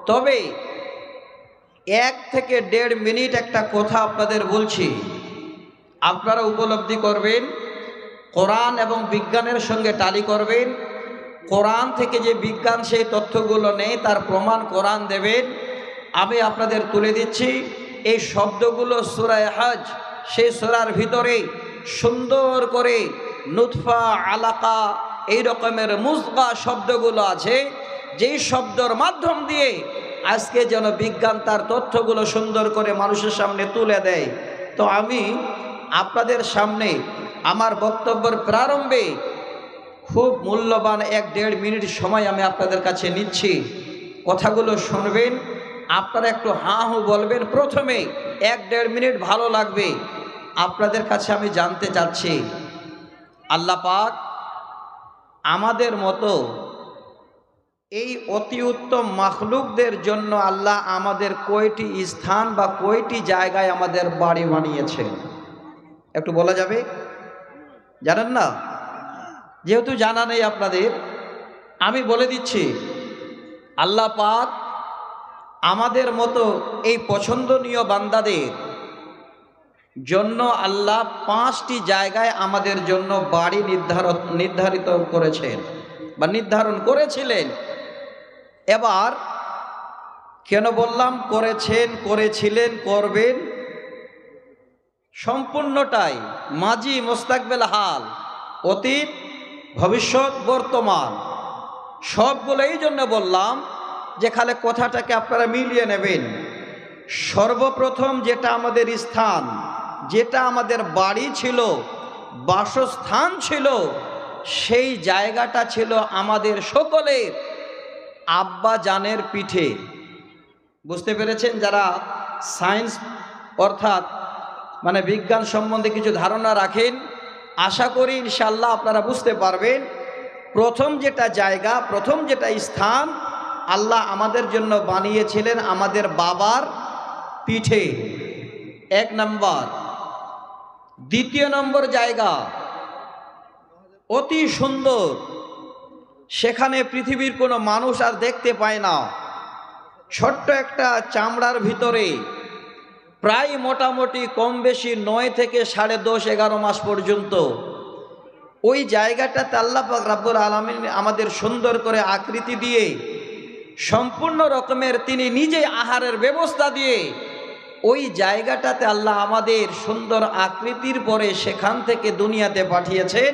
তবে 1 থেকে 1.5 মিনিট একটা কথা আপনাদের বলছি, আপনারা উপলব্ধি করবেন, কোরআন এবং বিজ্ঞানের সঙ্গে টালি করবেন। কোরআন থেকে যে বিজ্ঞান সেই তথ্যগুলো নেই, তার প্রমাণ কোরআন দেবেন। আমি আপনাদের তুলে দিচ্ছি, এই শব্দগুলো সূরা হজ, সেই সূরার ভিতরে সুন্দর করে নুতফা, আলাকা, এই রকমের মুজগা শব্দগুলো আছে, যেই শব্দর মাধ্যম দিয়ে আজকে যেন বিজ্ঞান তার তথ্যগুলো সুন্দর করে মানুষের সামনে তুলে দেয়। তো আমি আপনাদের সামনে আমার বক্তব্যের প্রারম্ভে খুব মূল্যবান 1-1.5 মিনিট সময় আমি আপনাদের কাছে নিচ্ছি। কথাগুলো শুনবেন, আপনারা একটু হাঁ হু বলবেন। প্রথমে 1-1.5 মিনিট ভালো লাগবে। আপনাদের কাছে আমি জানতে চাচ্ছি, আল্লাহ পাক আমাদের মতো এই অতি উত্তম মাখলুকদের জন্য আল্লাহ আমাদের কয়টি স্থান বা কয়টি জায়গায় আমাদের বাড়ি বানিয়েছেন? একটু বলা যাবে? জানেন না? যেহেতু জানা নেই আপনাদের, আমি বলে দিচ্ছি, আল্লাহ পাক আমাদের মতো এই পছন্দনীয় বান্দাদের জন্য আল্লাহ 5টি জায়গায় আমাদের জন্য বাড়ি নির্ধারিত করেছেন বা নির্ধারণ করেছিলেন। এবার কেন বললাম করেছেন, করেছিলেন, করবেন? সম্পূর্ণটাই মাজি, মুস্তাকবেল হাল, অতীত, ভবিষ্যৎ, বর্তমান, সবগুলো এই জন্য বললাম যে খালি কথাটাকে আপনারা মিলিয়ে নেবেন। সর্বপ্রথম যেটা আমাদের স্থান, যেটা আমাদের বাড়ি ছিল, বাসস্থান ছিল, সেই জায়গাটা ছিল আমাদের সকলের আব্বা জানের পিঠে। বুঝতে পেরেছেন? যারা সায়েন্স অর্থাৎ মানে বিজ্ঞান সম্বন্ধে কিছু ধারণা রাখেন, আশা করি ইনশাল্লাহ আপনারা বুঝতে পারবেন। প্রথম যেটা জায়গা, প্রথম যেটা স্থান আল্লাহ আমাদের জন্য বানিয়েছিলেন আমাদের বাবার পিঠে, 1 নম্বর। দ্বিতীয় নম্বর জায়গা অতি সুন্দর, সেখানে পৃথিবীর কোনো মানুষ আর দেখতে পায় না। ছোট্ট একটা চামড়ার ভিতরে প্রায় মোটামুটি কম বেশি 9 থেকে 10.5-11 মাস পর্যন্ত ওই জায়গাটাতে আল্লাহ পাক রব্বুল আলামিন আমাদের সুন্দর করে আকৃতি দিয়ে, সম্পূর্ণ রকমের তিনি নিজে আহারের ব্যবস্থা দিয়ে ওই জায়গাটাতে আল্লাহ আমাদের সুন্দর আকৃতির পরে সেখান থেকে দুনিয়াতে পাঠিয়েছেন।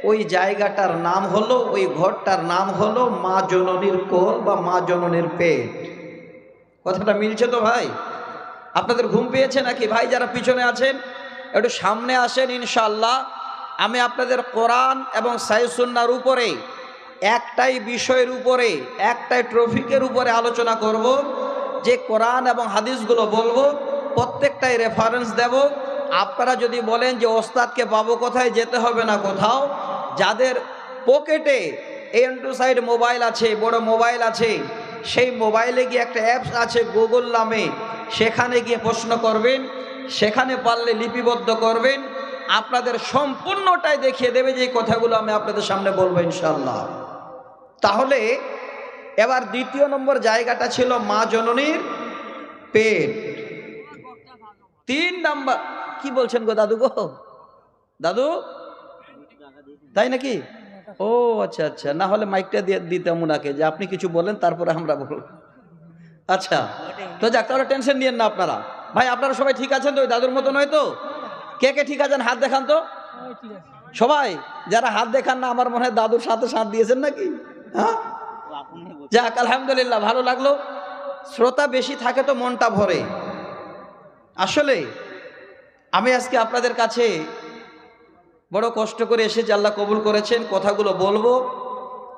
ওই জায়গাটার নাম হলো, ওই ঘরটার নাম হলো মা জননীর কোল বা মা জননীর পেট। কথাটা মিলছে তো ভাই? আপনাদের ঘুম পেয়েছে নাকি? ভাই যারা পিছনে আছেন একটু সামনে আসেন। ইনশাআল্লাহ আমি আপনাদের কোরআন এবং সহিহ সুন্নাহর উপরে একটাই বিষয়ের উপরে, একটাই টপিকের উপরে আলোচনা করব, যে কোরআন এবং হাদিসগুলো বলবো, প্রত্যেকটাই রেফারেন্স দেব। আপনারা যদি বলেন যে ওস্তাদকে পাবো কোথায়, যেতে হবে না কোথাও। যাদের পকেটে এন্ড্রয়েড মোবাইল আছে, বড় মোবাইল আছে, সেই মোবাইলে গিয়ে একটা অ্যাপস আছে গুগল নামে, সেখানে গিয়ে প্রশ্ন করবেন, সেখানে পারলে লিপিবদ্ধ করবেন, আপনাদের সম্পূর্ণটাই দেখিয়ে দেবে যে কথাগুলো আমি আপনাদের সামনে বলবো ইনশাআল্লাহ। তাহলে এবার দ্বিতীয় নম্বর জায়গাটা ছিল মা জননীর পেট। 3 নাম্বার কি বলছেন গো দাদু? গো দাদু, তাই নাকি? ও আচ্ছা আচ্ছা, না হলে মাইকটা দিয়ে দিতাম ওনাকে, যে আপনি কিছু বলেন তারপরে আমরা বলব। আচ্ছা, তো যাক, তাহলে টেনশন নিয়েন না আপনারা। ভাই আপনারা সবাই ঠিক আছেন তো? ওই দাদুর মতো নয় তো? কে কে ঠিক আছেন হাত দেখান তো সবাই। যারা হাত দেখান না, আমার মনে হয় দাদুর সাথে সাথ দিয়েছেন নাকি? হ্যাঁ, যাক আলহামদুলিল্লাহ, ভালো লাগলো। শ্রোতা বেশি থাকে তো মনটা ভরে। আসলে আমি আজকে আপনাদের কাছে বড় কষ্ট করে এসেছি, আল্লাহ কবুল করেছেন। কথাগুলো বলবো,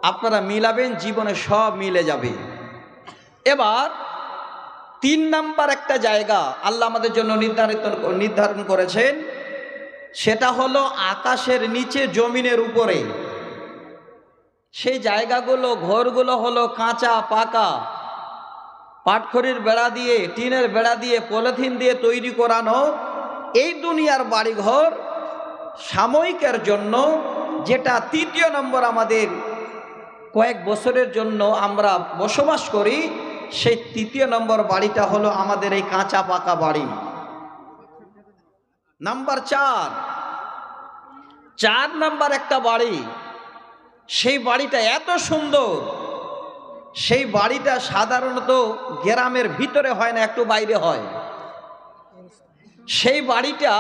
আপনারা মিলাবেন, জীবনে সব মিলে যাবে। এবার 3 নাম্বার একটা জায়গা আল্লাহ আমাদের জন্য নির্ধারণ করেছেন, সেটা হলো আকাশের নিচে, জমিনের উপরে। সেই জায়গাগুলো, ঘরগুলো হলো কাঁচা পাকা, পাটখড়ির বেড়া দিয়ে, টিনের বেড়া দিয়ে, পলিথিন দিয়ে তৈরি করানো এই দুনিয়ার বাড়িঘর সাময়িকের জন্য, যেটা 3য় নম্বর আমাদের কয়েক বছরের জন্য আমরা বসবাস করি, সেই 3য় নম্বর বাড়িটা হলো আমাদের এই কাঁচা পাকা বাড়ি। নাম্বার 4 নাম্বার একটা বাড়ি, সেই বাড়িটা এত সুন্দর, সেই বাড়িটা সাধারণত গ্রামের ভিতরে হয় না, একটু বাইরে হয়। সেই বাড়িটা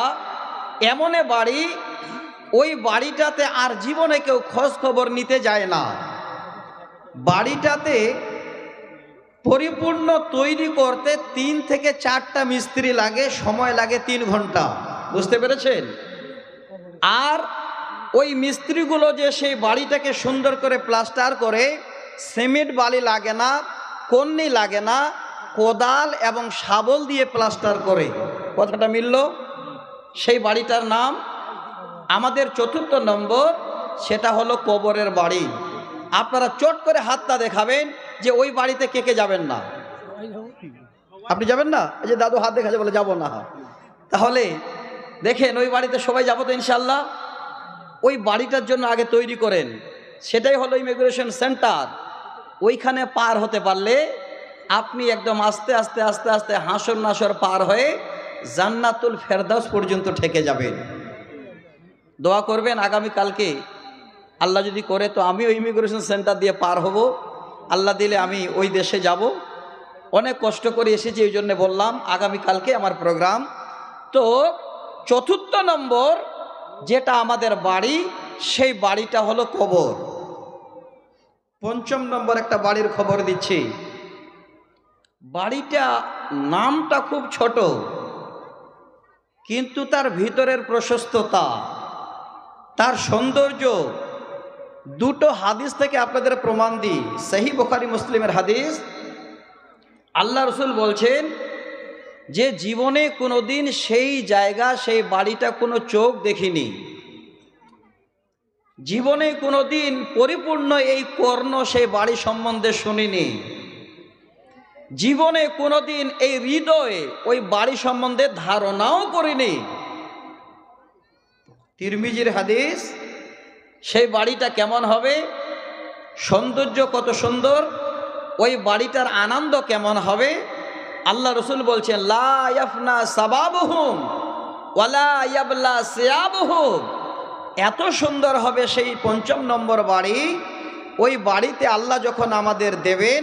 এমন বাড়ি, ওই বাড়িটাতে আর জীবনে কেউ খোঁজ খবর নিতে যায় না। বাড়িটাতে পরিপূর্ণ তৈরি করতে 3 থেকে 4টা মিস্ত্রি লাগে, সময় লাগে 3 ঘন্টা। বুঝতে পেরেছেন? আর ওই মিস্ত্রিগুলো যে সেই বাড়িটাকে সুন্দর করে প্লাস্টার করে, সিমেন্ট বালি লাগে না, কন্নি লাগে না, কোদাল এবং শাবল দিয়ে প্লাস্টার করে। কথাটা মিলল? সেই বাড়িটার নাম আমাদের 4র্থ নম্বর, সেটা হলো কবরের বাড়ি। আপনারা চট করে হাতটা দেখাবেন যে ওই বাড়িতে কে কে যাবেন না। আপনি যাবেন না? এই যে দাদু হাত দেখাচ্ছে বলে যাবো না। তাহলে দেখেন ওই বাড়িতে সবাই যাবো তো ইনশাল্লাহ। ওই বাড়িটার জন্য আগে তৈরি করেন, সেটাই হলো ইমিগ্রেশন সেন্টার। ওইখানে পার হতে পারলে আপনি একদম আস্তে আস্তে আস্তে আস্তে হাসর নাসর পার হয়ে জান্নাতুল ফেরদাউস পর্যন্ত ঠেকে যাবেন। দোয়া করবেন আগামীকালকে আল্লাহ যদি করে তো আমিও ইমিগ্রেশন সেন্টার দিয়ে পার হব। আল্লাহ দিলে আমি ওই দেশে যাব। অনেক কষ্ট করে এসেছি, এই জন্য বললাম আগামীকালকে আমার প্রোগ্রাম। তো 4র্থ নম্বর যেটা আমাদের বাড়ি, সেই বাড়িটা হলো কবর। 5ম নম্বর একটা বাড়ির খবর দিচ্ছি। বাড়িটা নামটা খুব ছোট, কিন্তু তার ভিতরের প্রশস্ততা, তার সৌন্দর্য, 2টো হাদিস থেকে আপনাদের প্রমাণ দিই। সহিহ বুখারী মুসলিমের হাদিস। আল্লাহ রসুল বলছেন যে জীবনে কোনোদিন সেই জায়গা, সেই বাড়িটা কোনো চোখ দেখিনি। জীবনে কোনোদিন পরিপূর্ণ এই কর্ণ সেই বাড়ি সম্বন্ধে শুনিনি। জীবনে কোনোদিন এই হৃদয়ে ওই বাড়ি সম্বন্ধে ধারণাও করিনি। তিরমিজির হাদিস। সেই বাড়িটা কেমন হবে, সৌন্দর্য কত সুন্দর, ওই বাড়িটার আনন্দ কেমন হবে। আল্লাহ রসুল বলছেন লা ইয়াফনা সাবাবুহুম ওয়ালা ইয়াবলা সিয়াবুহুম। এত সুন্দর হবে সেই 5ম নম্বর বাড়ি। ওই বাড়িতে আল্লাহ যখন আমাদের দেবেন,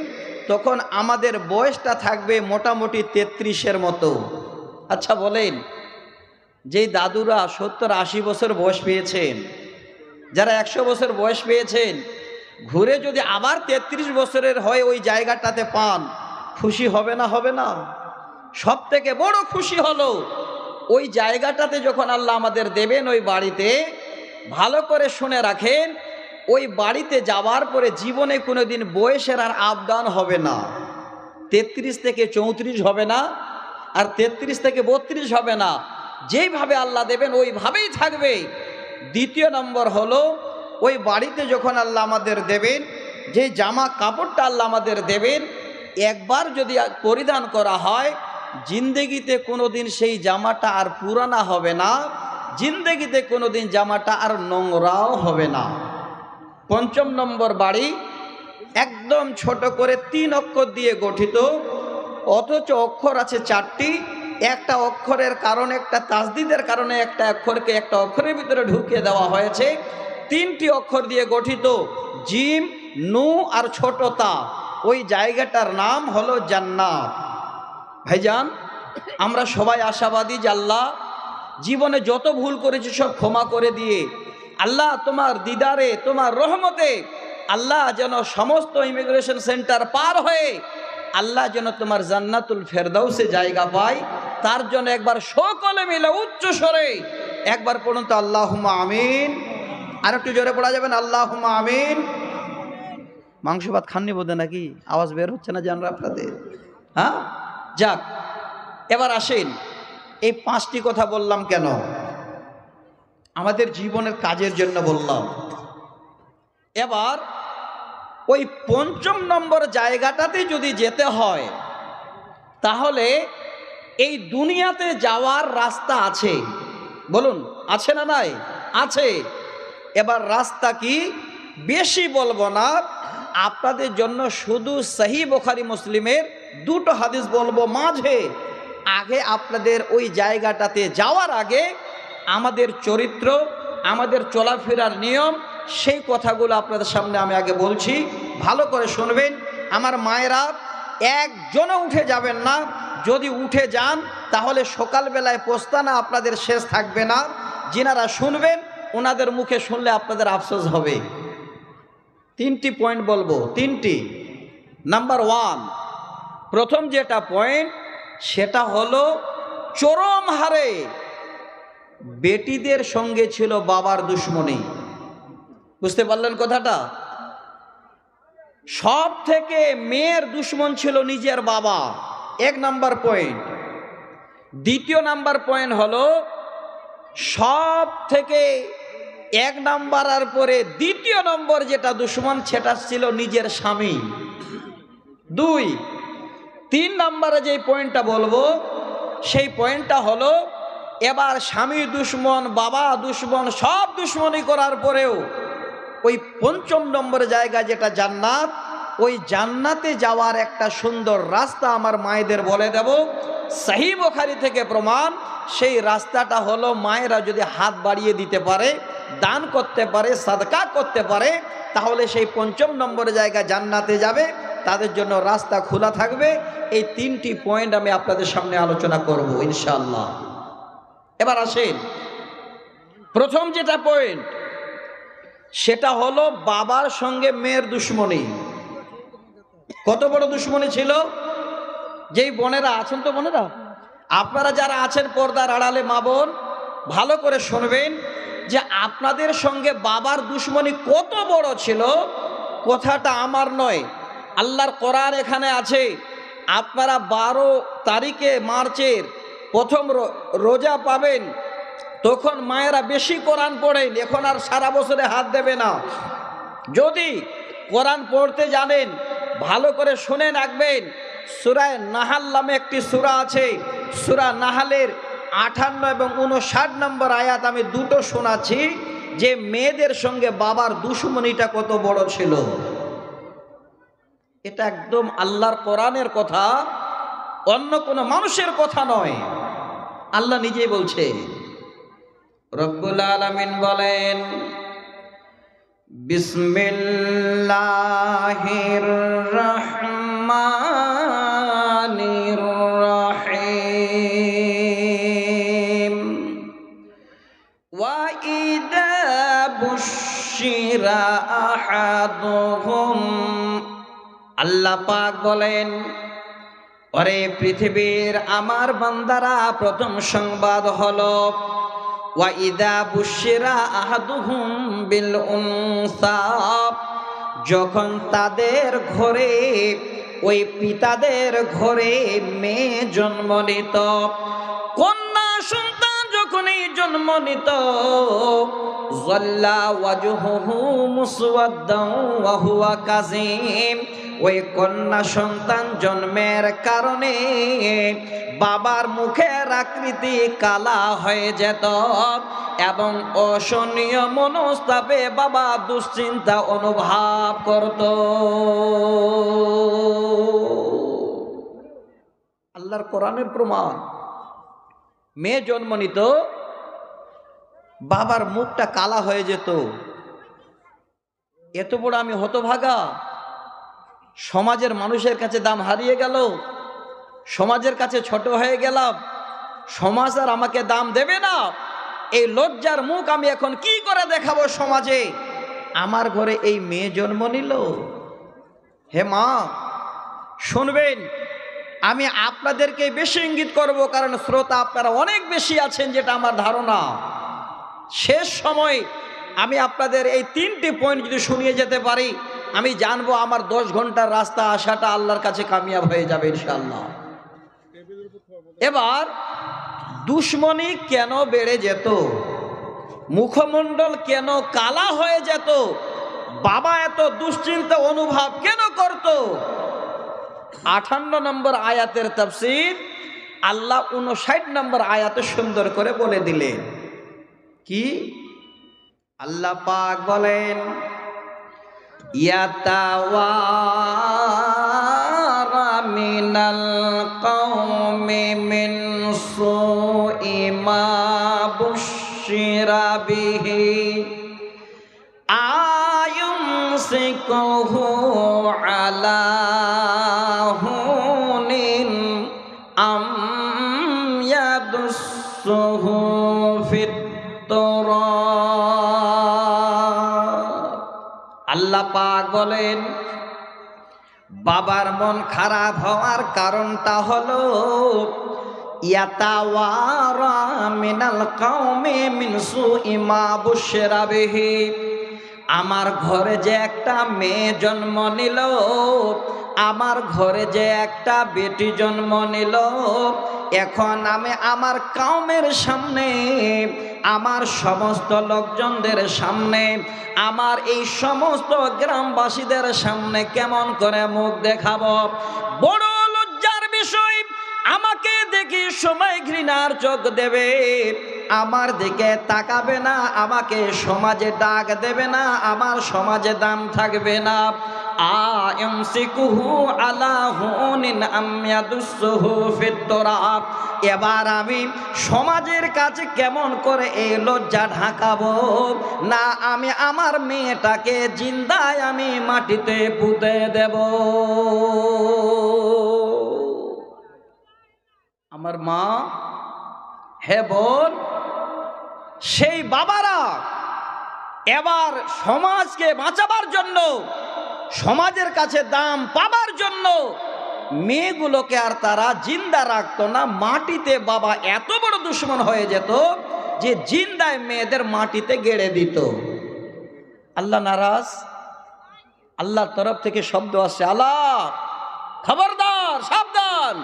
তখন আমাদের বয়সটা থাকবে মোটামুটি 33-এর মতো। আচ্ছা বলেন, যেই দাদুরা 70-80 বছর বয়স পেয়েছেন, যারা 100 বছর বয়স পেয়েছেন, ঘুরে যদি আবার 33 বছরের হয় ওই জায়গাটাতে পান, খুশি হবে না? হবে না? সব থেকে বড় খুশি হলো ওই জায়গাটাতে যখন আল্লাহ আমাদের দেবেন, ওই বাড়িতে ভালো করে শুনে রাখেন, ওই বাড়িতে যাওয়ার পরে জীবনে কোনোদিন বয়সের আর আপ ডাউন হবে না। 33 থেকে 34 হবে না, আর 33 থেকে 32 হবে না। যেইভাবে আল্লাহ দেবেন ওইভাবেই থাকবে। 2য় নম্বর হলো ওই বাড়িতে যখন আল্লাহ আমাদের দেবেন, যে জামা কাপড়টা আল্লাহ আমাদের দেবেন, একবার যদি পরিধান করা হয়, জিন্দেগিতে কোনোদিন সেই জামাটা আর পুরানা হবে না, জিন্দেগিতে কোনোদিন জামাটা আর নোংরাও হবে না। 5ম নম্বর বাড়ি একদম ছোট করে 3 অক্ষর দিয়ে গঠিত, অথচ অক্ষর আছে 4টি। একটা অক্ষরের কারণে, একটা তাসদিদের কারণে একটা অক্ষরকে একটা অক্ষরের ভিতরে ঢুকিয়ে দেওয়া হয়েছে। 3টি অক্ষর দিয়ে গঠিত, জিম, নু আর ছোট তা। ওই জায়গাটার নাম হলো জান্নাত। ভাইজান, আমরা সবাই আশাবাদী যে আল্লাহ জীবনে যত ভুল করেছি সব ক্ষমা করে দিয়ে, আল্লাহ তোমার দিদারে, তোমার রহমতে আল্লাহ যেন সমস্ত ইমিগ্রেশন সেন্টার পার হয়ে আল্লাহ যেন তোমার জান্নাতুল ফেরদাউসে জায়গা পায়। তার জন্য একবার সকলে মিলে উচ্চ স্বরে একবার পড়ুন তো আল্লাহুম্মা আমিন। আর একটু জোরে পড়া যাবেন আল্লাহুম্মা আমিন। মাংস ভাত খাননি বোধ নাকি? আওয়াজ বের হচ্ছে না জানরা আপনাদের? হ্যাঁ, যাক, এবার আসেন, এই 5টি কথা বললাম কেন? আমাদের জীবনের কাজের জন্য বললাম। এবার ওই 5ম নম্বর জায়গাটাতে যদি যেতে হয়, তাহলে এই দুনিয়াতে যাওয়ার রাস্তা আছে। বলুন, আছে না নাই? আছে। এবার রাস্তা কি? বেশি বলবো না, আপনাদের জন্য শুধু সহিহ বুখারী মুসলিমের দুটো হাদিস বলবো মাঝে। আগে আপনাদের ওই জায়গাটাতে যাওয়ার আগে আমাদের চরিত্র, আমাদের চলাফেরার নিয়ম, সেই কথাগুলো আপনাদের সামনে আমি আগে বলছি, ভালো করে শুনবেন। আমার মায়েরা, একজনও উঠে যাবেন না। যদি উঠে যান তাহলে সকালবেলায় পোস্তানা আপনাদের শেষ থাকবে না। যিনারা শুনবেন ওনাদের মুখে শুনলে আপনাদের আফসোস হবে। 3টি পয়েন্ট বলবো, 3টি। নাম্বার 1, প্রথম যেটা পয়েন্ট সেটা হলো চরম হারে বেটিদের সঙ্গে ছিল বাবার দুশ্মনী। বুঝতে পারলেন কথাটা? সব থেকে মেয়ের দুশ্মন ছিল নিজের বাবা, 1 নাম্বার পয়েন্ট। 2য় নাম্বার পয়েন্ট হলো সব থেকে 1 নাম্বারের পরে 2য় নম্বর যেটা দুশ্মন সেটা ছিল নিজের স্বামী। 2, 3 নাম্বারে যেই পয়েন্টটা বলবো সেই পয়েন্টটা হলো এবার স্বামী দুশ্মন, বাবা দুশ্মন, সব দুশ্মনী করার পরেও ওই 5ম নম্বর জায়গা যেটা জান্নাত, ওই জান্নাতে যাওয়ার একটা সুন্দর রাস্তা আমার মায়েদের বলে দেব। সহিহ বুখারী থেকে প্রমাণ, সেই রাস্তাটা হলো মায়েরা যদি হাত বাড়িয়ে দিতে পারে, দান করতে পারে, সাদকা করতে পারে, তাহলে সেই 5ম নম্বর জায়গা জান্নাতে যাবে, তাদের জন্য রাস্তা খোলা থাকবে। এই 3টি পয়েন্ট আমি আপনাদের সামনে আলোচনা করব ইনশাআল্লাহ। এবার আসেন, প্রথম যেটা পয়েন্ট সেটা হলো বাবার সঙ্গে মেয়ের দুশ্মনী। কত বড় দুশ্মনী ছিল? যেই বোনেরা আছেন, তো বোনেরা আপনারা যারা আছেন পর্দার আড়ালে মা বোন, ভালো করে শুনবেন যে আপনাদের সঙ্গে বাবার দুশ্মনী কত বড় ছিল। কথাটা আমার নয়, আল্লাহর কোরআন এখানে আছে। আপনারা 12 তারিখে মার্চের প্রথম রোজা পাবেন, তখন মায়েরা বেশি কোরআন পড়েন। এখন আর সারা বছরে হাত দেবে না। যদি কোরআন পড়তে জানেন, ভালো করে শুনে রাখবেন, সূরা নাহাল নামে একটি সূরা আছে। সূরা নাহালের 58 এবং 59 নম্বর আয়াত আমি দুটো শোনাচ্ছি, যে মেয়েদের সঙ্গে বাবার দুশ্মনীটা কত বড় ছিল। এটা একদম আল্লাহর কোরআনের কথা, অন্য কোনো মানুষের কথা নয়, আল্লাহ নিজেই বলছে। রব্বুল আলামিন বলেন, বিসমিল্লাহির রহমানির রহিম, ওয়া ইযা বুশিরা আহাদুহুম, আল্লাহ পাক বলেন, ওরে পৃথিবীর আমার বান্দারা, প্রথম সংবাদ হলো ওয়া ইযা বুশিরা আহাদুহুম বিল উনসা, যখন তাদের ঘরে, ওই পিতাদের ঘরে মেয়ে জন্ম নিত, কন্যা সন্তান যখনই জন্ম নিত, যাল্লা ওয়াজহুহু মুসওয়াদ্দান ওয়া হুয়া কাযীম, ওই কন্যা সন্তান জন্মের কারণে বাবার মুখের আকৃতি কালা হয়ে যেত এবং অসহনীয় মনস্তাপে বাবা দুশ্চিন্তা অনুভব করত। আল্লাহর কোরআনের প্রমাণ। মেয়ে জন্ম নিত, বাবার মুখটা কালা হয়ে যেত। এত বড় আমি হতভাগা, সমাজের মানুষের কাছে দাম হারিয়ে গেল, সমাজের কাছে ছোট হয়ে গেলাম, সমাজ আর আমাকে দাম দেবে না। এই লজ্জার মুখ আমি এখন কি করে দেখাবো সমাজে? আমার ঘরে এই মেয়ে জন্ম নিল। হে মা, শুনবেন, আমি আপনাদেরকে বেশি ইঙ্গিত করব, কারণ শ্রোতা আপনারা অনেক বেশি আছেন, যেটা আমার ধারণা। শেষ সময় আমি আপনাদের এই 3টি পয়েন্ট যদি শুনিয়ে যেতে পারি, আমি জানবো আমার 10 ঘন্টার রাস্তা আসাটা আল্লাহর কাছে কামিয়াব হয়ে যাবে ইনশাআল্লাহ। এবার দুশ্মনী কেন বেড়ে যেত, মুখমণ্ডল কেন কালা হয়ে যেত, বাবা এত দুশ্চিন্তা অনুভব কেন করত? 58 নম্বর আয়াতের তাফসীর আল্লাহ 59 নম্বর আয়াতে সুন্দর করে বলে দিলেন। কি? আল্লাহ পাক বলেন, ইয়াতাওয়ারা মিনাল কওমি মিন সুই মা বুশিরা বিহি আয়ুমসিকুহু আলা হুনিন আম ইয়াদুসসুহু ফিত তুরাব। আল্লাহ পাক বলেন, বাবার মন খারাপ হওয়ার কারণটা হলো ইয়াতাওয়ারা মিনাল কওমি মিন সুই মা বুশিরা বিহি। আমার ঘরে যে একটা মেয়ে জন্ম নিল, আমার ঘরে যে একটা বেটি জন্ম নিল, এখন আমি আমার কওমের সামনে, আমার সমস্ত লোকজনদের সামনে, আমার এই সমস্ত গ্রামবাসীদের সামনে কেমন করে মুখ দেখাবো? বড় লজ্জার বিষয়। আমাকে দেখি সবাই ঘৃণার চোখ দেবে, আমার দিকে তাকাবে না, আমাকে সমাজে ডাক দেবে না, আমার সমাজে দাম থাকবে না। আয়ুমসিকুহু আলা হুনিন আম ইয়াদুসসুহু ফিত তুরাব। এবার আমি সমাজের কাছে কেমন করে এই লজ্জা ঢাকাবো? না, আমি আমার মেয়েটাকে জিন্দায় আমি মাটিতে পুঁতে দেব। আমার মা, হে বোন, সেই বাবারা এবার সমাজকে বাঁচাবার জন্য, সমাজের কাছে দাম পাবার জন্য মেয়েগুলোকে আর তারা জিন্দা রাখতো না, মাটিতে। বাবা এত বড় দুশ্মন হয়ে যেত যে জিন্দায় মেয়েদের মাটিতে গেড়ে দিত। আল্লাহ নারাজ। আল্লাহর তরফ থেকে শব্দ আসছে, আল্লাহ খবরদার, সাবধান,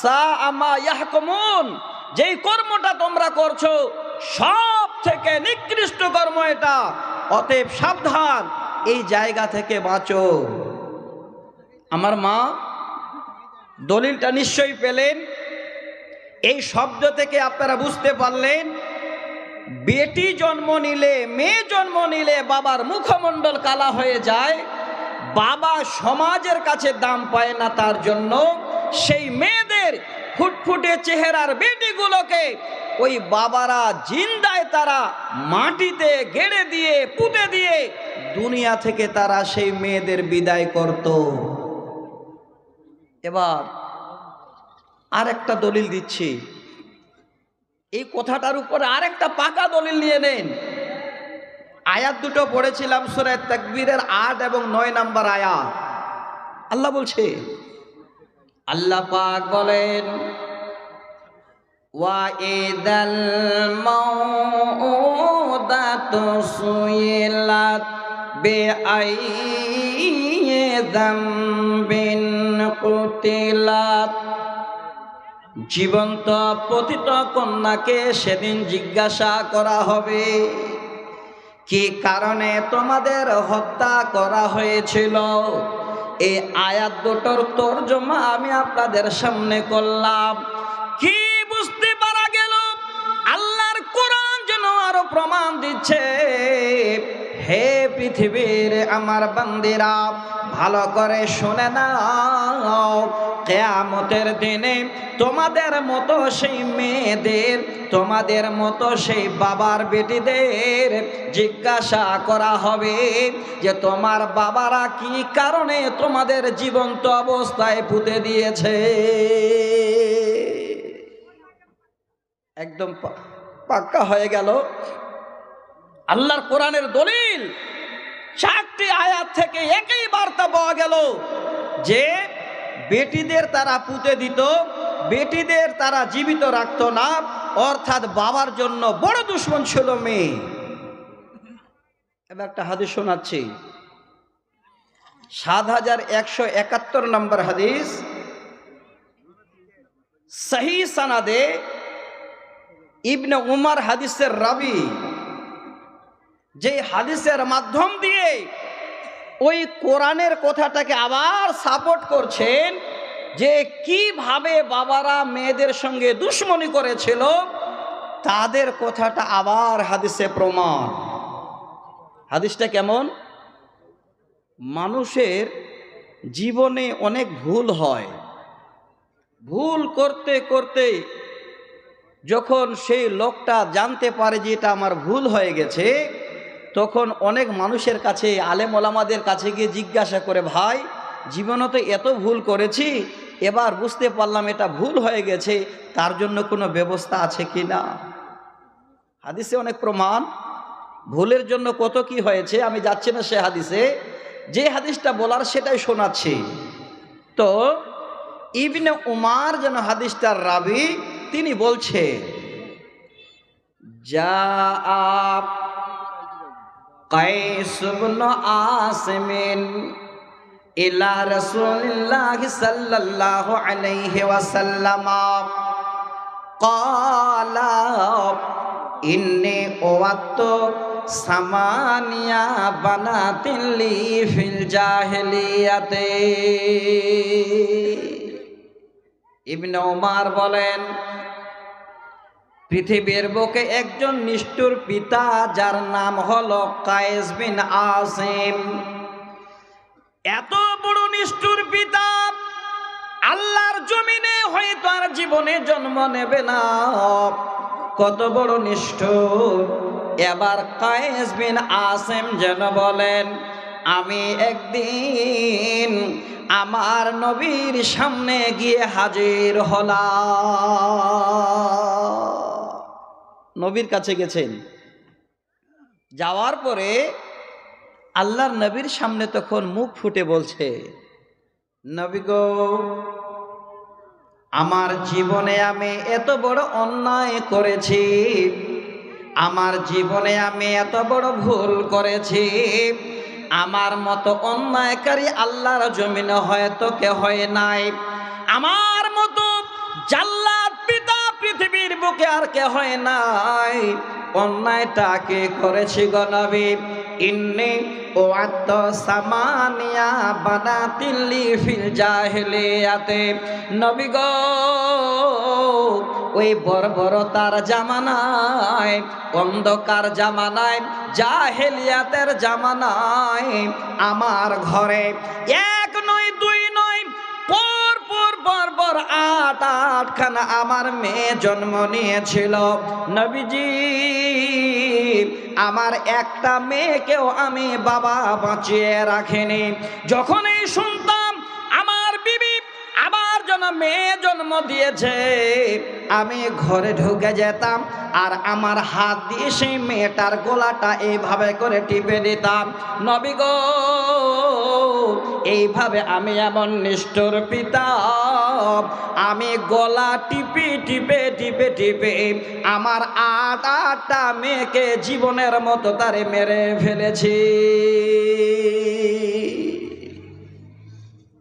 সাআমা ইয়াহকুমুন, যেই কর্মটা তোমরা করছো সব থেকে নিকৃষ্ট কর্ম এটা, অতএব সাবধান, এই জায়গা থেকে বাঁচো। আমার মা, দলিলটা নিশ্চয়ই পেলেন। এই শব্দ থেকে আপনারা বুঝতে পারলেন, বেটি জন্ম নিলে, মেয়ে জন্ম নিলে বাবার মুখমণ্ডল কালা হয়ে যায়, বাবা সমাজের কাছে দাম পায় না। তার জন্য সেই মেয়েদের ফুটফুটে চেহারার বেটিগুলোকে ওই বাবারা জিন্দায় তারা মাটিতে গেড়ে দিয়ে, পুঁতে দিয়ে দুনিয়া থেকে তারা সেই মেয়েদের বিদায় করত। এবার আরেকটা দলিল দিচ্ছি, এই কথাটার উপরে আরেকটা পাকা দলিল নিয়ে নেন। আয়াত দুটো পড়েছিলাম সূরা তাকবীরের ৮ এবং ৯ নম্বর আয়াত। আল্লাহ বলছে, আল্লাহ পাক বলেন, ওয়া ইদাল মাউদাতু সুইলাত বিআইয়ি যামবিন কুতিলাত। জীবন্ত পতিত কন্যাকে সেদিন জিজ্ঞাসা করা হবে, কি কারণে তোমাদের হত্যা করা হয়েছিল। এই আয়াত দুটোর তরজমা আমি আপনাদের সামনে করলাম। কি বুঝতে পারা গেল? আল্লাহর কোরআন যেন আরো প্রমাণ দিচ্ছে, হে পৃথিবীর আমার বান্দিরা, ভালো করে শুনে নাও, কিয়ামতের দিনে তোমাদের মতো সেই মেয়েদের, তোমাদের মতো সেই বাবার বেটিদের জিজ্ঞাসা করা হবে যে তোমার বাবারা কি কারণে তোমাদের জীবন্ত অবস্থায় পুঁতে দিয়েছে। একদম পাক্কা হয়ে গেল। আল্লাহর কোরআনের দলিল 4টি আয়াত থেকে একই বার্তা পাওয়া গেল যে বেটিদের তারা পুঁতে দিত, বেটিদের তারা জীবিত রাখতো না, অর্থাৎ বাবার জন্য বড় দুশ্মন ছিল মেয়ে। এবার একটা হাদিস শোনাচ্ছি, ৭১৭১ নম্বর হাদিস, সহি সানাদে ইবনে উমর হাদিসের রাবি, যে হাদিসের মাধ্যম দিয়ে ওই কোরআনের কথাটাকে আবার সাপোর্ট করছেন যে কিভাবে বাবারা মেয়েদের সঙ্গে দুশ্মনী করেছিল, তাদের কথাটা আবার হাদিসে প্রমাণ। হাদিসটা কেমন? মানুষের জীবনে অনেক ভুল হয়। ভুল করতে করতে যখন সেই লোকটা জানতে পারে যে এটা আমার ভুল হয়ে গেছে, তখন অনেক মানুষের কাছে, আলেম ওলামাদের কাছে গিয়ে জিজ্ঞাসা করে, ভাই জীবনে তো এত ভুল করেছি, এবার বুঝতে পারলাম এটা ভুল হয়ে গেছে, তার জন্য কোনো ব্যবস্থা আছে কি না? হাদিসে অনেক প্রমাণ, ভুলের জন্য কত কি হয়েছে। আমি যাচ্ছি না সে হাদিসে, যে হাদিসটা বলার সেটাই শোনাচ্ছি। তো ইবনে উমার যেন হাদিসটার রাবি, তিনি বলছে, যা কাইস ইবনে আসিমিন ইলা রাসূলিল্লাহ সাল্লাল্লাহু আলাইহি ওয়াসাল্লাম ক্বালা ইন্নী ওয়াত্তু সামানিয়া বানাতিন লি ফিল জাহিলিয়াতে। ইবনে উমার বলেন, পৃথিবীর বুকে একজন নিষ্ঠুর পিতা যার নাম হলো কায়েস বিন আসিম। এত বড় নিষ্ঠুর পিতা আল্লাহর জমিনে হয়তো আর জীবনে জন্ম নেবে না, কত বড় নিষ্ঠুর। এবার কায়েস বিন আসিম যেন বলেন, আমি একদিন আমার নবীর সামনে গিয়ে হাজির হলাম। নবীর কাছে গেছেন, যাওয়ার পরে আল্লাহর নবীর সামনে তখন মুখ ফুটে বলছে, নবী গো, আমার জীবনে আমি এত বড় অন্যায় করেছি, আমার জীবনে আমি এত বড় ভুল করেছি, আমার মতো অন্যায়কারী আল্লাহর জমিনে হয়তো কেউ হয় নাই, আমার মতো জাল্লাদ পিতা পৃথিবীর বুকে আর কে হয় নাই। অন্যায়টা কে করেছি গো নবী? ইন্নী ওয়াত্তু সামানিয়া বানাতিন লি ফিল জাহিলিয়াতে। নবী গো, ওই বর্বরতার জামানায়, অন্ধকার জামানায়, জাহেলিয়াতের জামানায় আমার ঘরে এক নয় দুই নয়, পর পর বর্বর আটখানা আমার মেয়ে জন্ম নিয়েছিল। নবীজি, আমার একটা মেয়েকেও আমি বাবা বাঁচিয়ে রাখিনি। যখনই শুনতাম আমার বিবি আমার জন্য মেয়ে জন্ম দিয়েছে, আমি ঘরে ঢুকে যেতাম আর আমার হাত দিয়ে সেই মেয়েটার গলাটা এইভাবে করে টিপে দিতাম। নবী গো, এইভাবে আমি এমন নিষ্ঠুর পিতা, আমি গলা টিপে টিপে টিপে টিপে আমার আটটা মেয়েকে জীবনের মতো তারে মেরে ফেলেছি।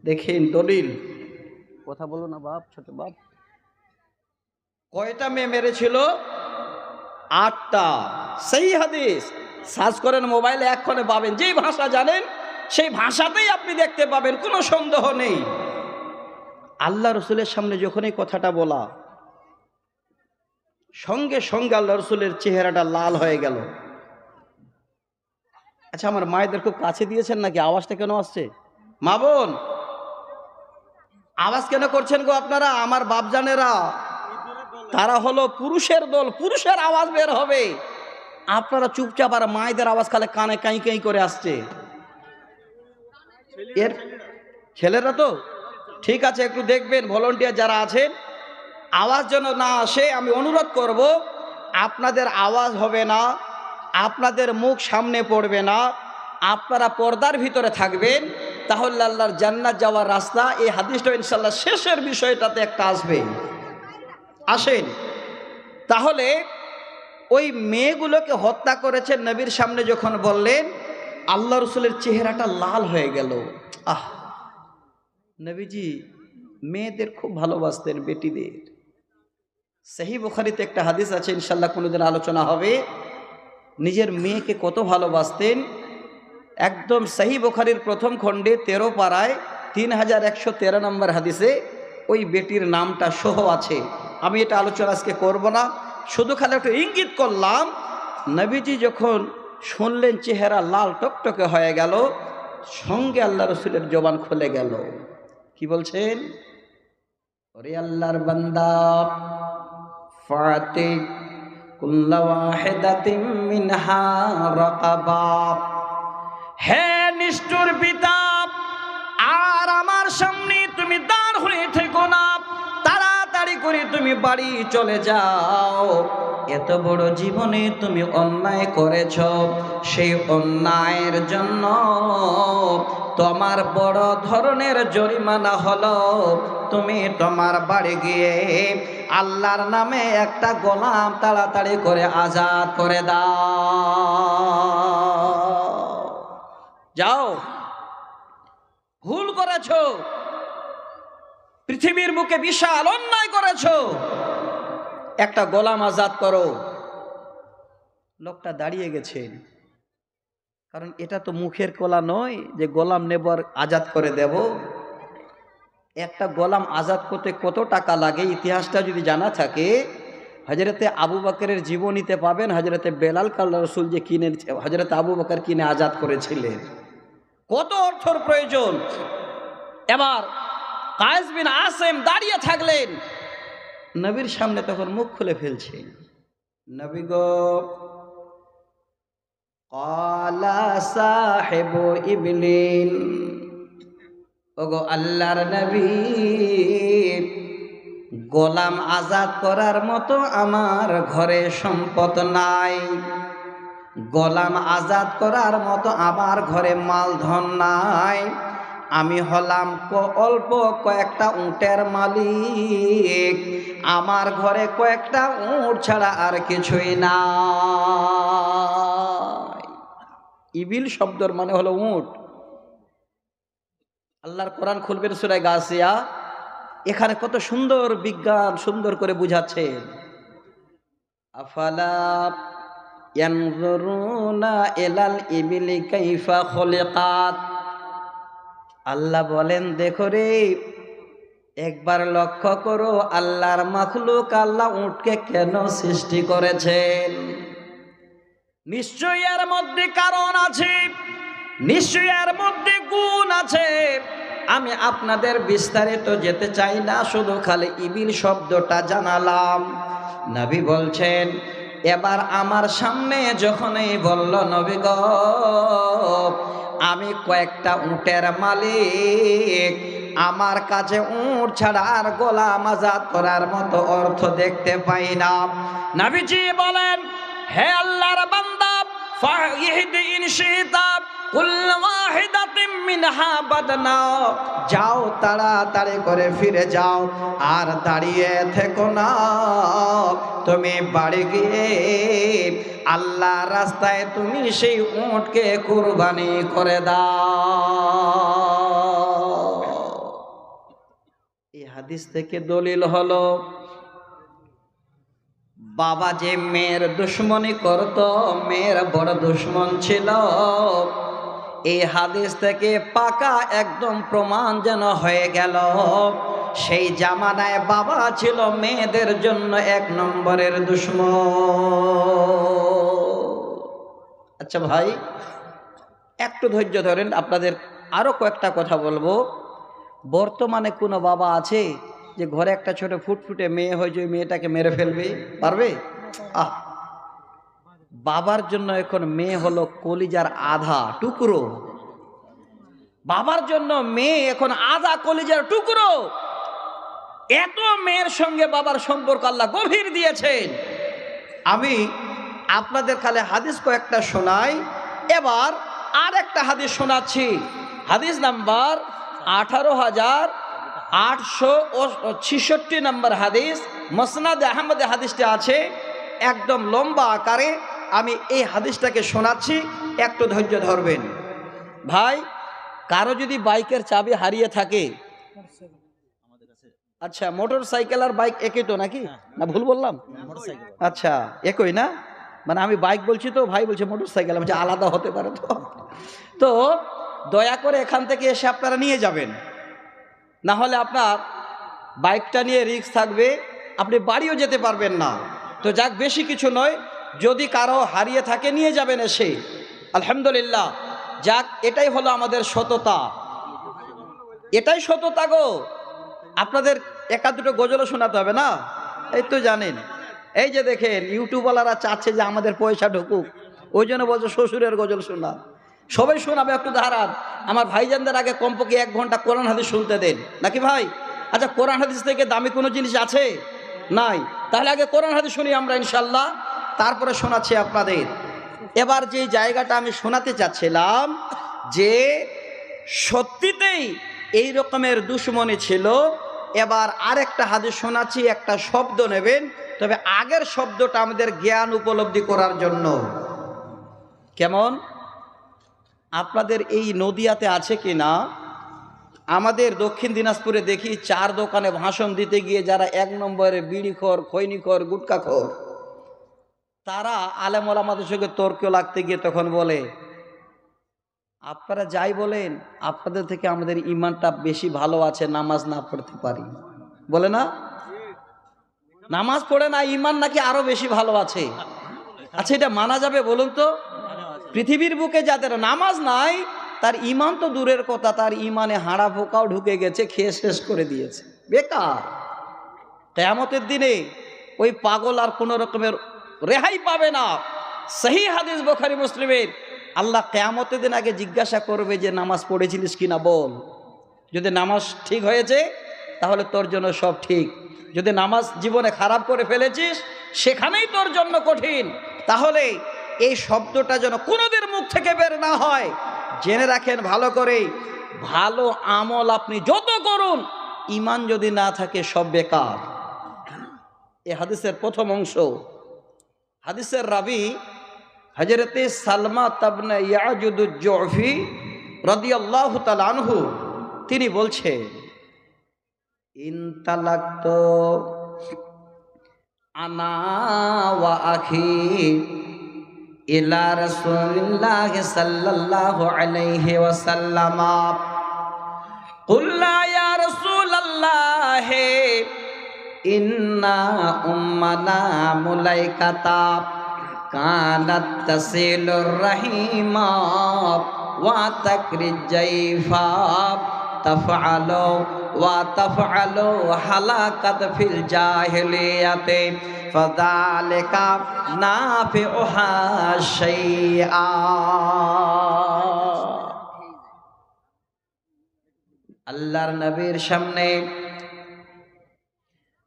দেখেন দলিল, কথা বলো না বাপ, ছোট বাপ। কয়টা মেয়ে মেরেছিল? 8টা। সেই হাদিস সার্চ করেন মোবাইলে, এক্ষণে পাবেন। যেই ভাষা জানেন সেই ভাষাতেই আপনি দেখতে পাবেন, কোনো সন্দেহ নেই। আল্লাহ রসুলের সামনে যখন এই কথাটা বলা, সঙ্গে সঙ্গে আল্লাহ রসুলের চেহারাটা লাল হয়ে গেল। আচ্ছা, আমার মায়েদের খুব কাছে দিয়েছেন নাকি? আওয়াজটা কেন আসছে? মা বোন, আওয়াজ কেন করছেন গো আপনারা? আমার বাপজানেরা, তারা হলো পুরুষের দল, পুরুষের আওয়াজ বের হবে। আপনারা চুপচাপ, আর মায়েদের আওয়াজ খালে কানে কাই কাই করে আসছে। এর ছেলেরা তো ঠিক আছে, একটু দেখবেন ভলান্টিয়ার যারা আছেন, আওয়াজ যেন না আসে। আমি অনুরোধ করব, আপনাদের আওয়াজ হবে না, আপনাদের মুখ সামনে পড়বে না, আপনারা পর্দার ভিতরে থাকবেন, তাহলে আল্লাহর জান্নাত যাওয়ার রাস্তা। এই হাদিসটা ইনশাআল্লাহ শেষের বিষয়টাতে একটা আসবে। আসেন, তাহলে ওই মেয়েগুলোকে হত্যা করেছেন নবীর সামনে যখন বললেন, আল্লাহ রসুলের চেহারাটা লাল হয়ে গেল। আহ, নবীজি মেয়েদের খুব ভালোবাসতেন, বেটিদের। সহিহ বুখারীতে একটা হাদিস আছে, ইনশাআল্লাহ কোনোদিন আলোচনা হবে, নিজের মেয়েকে কত ভালোবাসতেন। একদম সহিহ বুখারীর প্রথম খণ্ডে 13 পারায় 3113 নম্বর হাদিসে ওই বেটির নামটা সহ আছে। আমি এটা আলোচনা আজকে করব না, শুধু খালি একটু ইঙ্গিত করলাম। নবীজি যখন শুনলেন চেহারা লাল টকটকে হয়ে গেল, সঙ্গে আল্লাহ রসুলের জবান খুলে গেল। কি বলছেন? ওরে আল্লাহর বান্দা, ফাতি কুল্লা ওয়াহিদাতিন মিনহা রাকাবা। হে নিষ্ঠুর পিতা, আর আমার সামনে তুমি দাঁড় হয়ে থেকো না, তাড়াতাড়ি করে তুমি বাড়ি চলে যাও। এত বড় জীবনে তুমি অন্যায় করেছ, সেই অন্যায়ের জন্য তোমার বড় ধরনের জরিমানা হলো তুমি তোমার বাড়ি গিয়ে আল্লাহর নামে একটা গোলাম তাড়াতাড়ি করে আজাদ করে দাও। যাও, ভুল করেছো, পৃথিবীর বুকে বিশাল অন্যায় করেছো, একটা গোলাম আজাদ করো। লোকটা দাঁড়িয়ে গেছেন, কারণ এটা তো মুখের কলা নয় যে গোলাম নেবার আজাদ করে দেব। একটা গোলাম আজাদ করতে কত টাকা লাগে ইতিহাসটা যদি জানা থাকে, হযরতে আবু বকরের জীবনীতে পাবেন হযরতে বেলাল আল্লাহর রাসূল যে কিনে, হযরতে আবু বকর কিনে আজাদ করেছিলেন, কত অর্থের প্রয়োজন। এবার কায়েস বিন আসেম দাঁড়িয়ে থাকলেন, নবীর সামনে তখন মুখ খুলে ফেলছেন। নবী গো, ক্বালা সাহিবু ইবলিন, ওগো আল্লাহর নবী, গোলাম আজাদ করার মতো আমার ঘরে সম্পদ নাই, গোলাম আজাদ করার মতো আমার ঘরে মালধন নাই, আমি হলাম অল্প কয়েকটা উটের মালিক, আমার ঘরে কয়েকটা উট ছাড়া আর কিছুই নাই। ইবিল শব্দের মানে হলো উট। আল্লাহর কোরআন খুলবেন সূরা গাসিয়া, এখানে কত সুন্দর বিজ্ঞান সুন্দর করে বুঝাচ্ছে। আফালা ইয়ানজুরুনা ইলাল ইবিলি কাইফা খুলিকাত, আল্লাহ বলেন দেখো রে, একবার লক্ষ্য করো আল্লাহর মাখলুক আল্লাহ উটকে কেন সৃষ্টি করেছেন। নিশ্চয়ই এর মধ্যে কারণ আছে, নিশ্চয়ই এর মধ্যে গুণ আছে। আমি আপনাদের বিস্তারিত যেতে চাই না, শুধু খালি ইবিল শব্দটা জানালাম। নবী বলছেন, এবার আমার সামনে যখনই বলল নবী গো আমি কয়েকটা উটের মালিক, আমার কাছে উট ছাড়া আর গোলাম আজাদ করার মতো অর্থ দেখতে পাই না। নবীজি বলেন, হে আল্লাহর বান্দা, ফাইহদি ইন শিতা কুল্লু ওয়াহিদাতিন মিনহা বাদনা, যাও তাড়াতাড়ি করে ফিরে যাও, আর দাঁড়িয়ে থেকো না, তুমি বাড়ি গিয়ে আল্লাহর রাস্তায় তুমি সেই উটকে কুরবানি করে দাও। এই হাদিস থেকে দলিল হলো, বাবা যে মেয়ের দুশ্মনী করত, মেয়ের বড় দুশ্মন ছিল, এই হাদিস থেকে পাকা একদম প্রমাণ যেন হয়ে গেল। সেই জামানায় বাবা ছিল মেয়েদের জন্য এক নম্বরের দুশ্মন। আচ্ছা ভাই, একটু ধৈর্য ধরেন, আপনাদের আরো কয়েকটা কথা বলবো। বর্তমানে কোনো বাবা আছে যে ঘরে একটা ছোট ফুটফুটে মেয়ে হয়ে যে মেয়েটাকে মেরে ফেলবে? পারবে? বাবার জন্য এখন মেয়ে হলো কলিজার আধা টুকরো। বাবার জন্য মেয়ে এখন আধা কলিজার টুকরো। এত মেয়ের সঙ্গে বাবার সম্পর্ক আল্লাহ গভীর দিয়েছেন। আমি আপনাদের খালি হাদিস কয়েকটা শোনাই, এবার আর একটা হাদিস শোনাচ্ছি। হাদিস নাম্বার 18,866 নম্বর হাদিস, মুসনাদে আহমদে হাদিসটা আছে, একদম লম্বা আকারে। আমি এই হাদিসটাকে শোনাচ্ছি, একটু ধৈর্য ধরবেন। ভাই, কারো যদি বাইকের চাবি হারিয়ে থাকে, আচ্ছা মোটর সাইকেল আর বাইক একই তো নাকি? না ভুল বললাম? আচ্ছা একই না, মানে আমি বাইক বলছি তো ভাই বলছে মোটর সাইকেল, আমি আলাদা হতে পারে তো। তো দয়া করে এখান থেকে এসে আপনারা নিয়ে যাবেন, না হলে আপনার বাইকটা নিয়ে রিস্ক থাকবে, আপনি বাড়িও যেতে পারবেন না। তো যাক, বেশি কিছু নয়, যদি কারো হারিয়ে থাকে নিয়ে যাবেন এসে। আলহামদুলিল্লাহ, যাক, এটাই হলো আমাদের সততা, এটাই সততা গো। আপনাদের একা দুটো গজলও শোনাতে হবে না, এই তো জানেন। এই যে দেখেন ইউটিউবওয়ালারা চাচ্ছে যে আমাদের পয়সা ঢুকুক, ওই জন্য বলছে শ্বশুরের গজল শোনা। সবাই শোনাবে, একটু দাঁড়ান। আমার ভাইজানদের আগে কমপক্ষে 1 ঘন্টা কোরআন হাদিস শুনতে দেন, নাকি ভাই? আচ্ছা, কোরআন হাদিস থেকে দামি কোনো জিনিস আছে? নাই। তাহলে আগে কোরআন হাদিস শুনি আমরা ইনশাল্লাহ, তারপরে শোনাচ্ছি আপনাদের। এবার যে জায়গাটা আমি শোনাতে চাচ্ছিলাম, যে সত্যিতেই এই রকমের দুশ্মনী ছিল। এবার আরেকটা হাদিস শোনাচ্ছি, একটা শব্দ নেবেন, তবে আগের শব্দটা আমাদের জ্ঞান উপলব্ধি করার জন্য। কেমন? আপনাদের এই নদিয়াতে আছে কি না? আমাদের দক্ষিণ দিনাজপুরে দেখি 4 দোকানে ভাষণ দিতে গিয়ে যারা 1 নম্বরে বিড়িখোর, খৈনিখোর, গুটখাখোর, তারা আলেম ওলামাদের সঙ্গে তর্ক লাগতে গিয়ে তখন বলে, আপনারা যাই বলেন, আপনাদের থেকে আমাদের ইমানটা বেশি ভালো আছে, নামাজ না পড়তে পারি। বলে না? নামাজ পড়ে না, ইমান নাকি আরো বেশি ভালো আছে। আচ্ছা, এটা মানা যাবে বলুন তো? পৃথিবীর বুকে যাদের নামাজ নাই, তার ইমান তো দূরের কথা, তার ইমানে হাড়া ফোকাও ঢুকে গেছে, খেয়ে শেষ করে দিয়েছে, বেকার। কিয়ামতের দিনে ওই পাগল আর কোনো রকমের রেহাই পাবে না। সহিহ হাদিস বুখারী মুসলিমের, আল্লাহ কিয়ামতের দিন আগে জিজ্ঞাসা করবে যে নামাজ পড়েছিলিস কিনা বল। যদি নামাজ ঠিক হয়েছে তাহলে তোর জন্য সব ঠিক, যদি নামাজ জীবনে খারাপ করে ফেলেছিস সেখানেই তোর জন্য কঠিন। তাহলে এই শব্দটা যেন কোনোদের মুখ থেকে বের না হয়, জেনে রাখেন ভালো করে। ভালো আমল আপনি যত করুন, ইমান যদি না থাকে সব বেকার। এই হাদিসের প্রথম অংশ, হাদিসের রাবি হযরতে সালমা ইবনে ইয়াজুদুজ জুফি রাদিয়াল্লাহু তাআলা আনহু, তিনি বলছেন, ইনতালাকতু আনা ওয়া আখি ইলা রাসূলিল্লাহ সাল্লাল্লাহু আলাইহি ওয়াসাল্লাম, কুল্লা ইয়া রাসূলাল্লাহ ইন্না উম্মানা মুলাইকাতা কানাত তাসিলুর রাহিমা ওয়া তাকরিজ জাইফা তাফআলু ওয়া তাফআলু হালাকাত ফিল জাহিলিয়াতি ফাযালিকা নাফিউহা শাইআ। আল্লাহর নবীর সামনে